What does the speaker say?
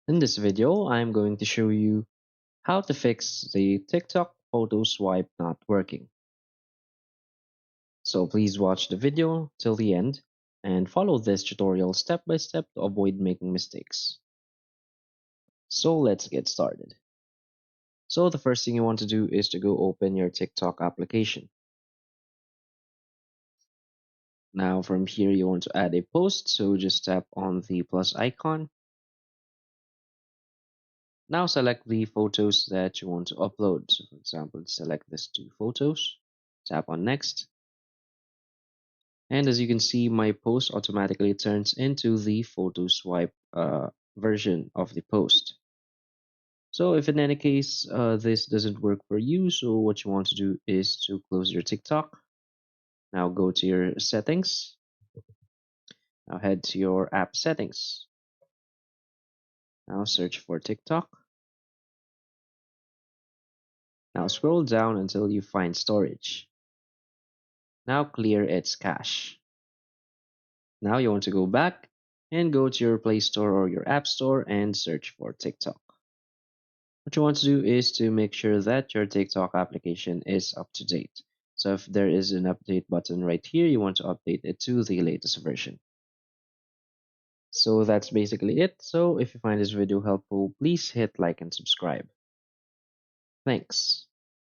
In this video, I'm going to show you how to fix the TikTok photo swipe not working. So please watch the video till the end and follow this tutorial step by step to avoid making mistakes. So let's get started. So the first thing you want to do is to go open your TikTok application. Now from here you want to add a post, so just tap on the plus icon. Now select the photos that you want to upload. So for example, select these two photos, tap on next. And as you can see, my post automatically turns into the photo swipe version of the post. So if in any case this doesn't work for you, so what you want to do is to close your TikTok. Now go to your settings. Now head to your app settings. Now search for TikTok. Now scroll down until you find storage. Now clear its cache. Now you want to go back and go to your Play Store or your App Store and search for TikTok. What you want to do is to make sure that your TikTok application is up to date. So if there is an update button right here, you want to update it to the latest version. So that's basically it. So if you find this video helpful, please hit like and subscribe. Thanks.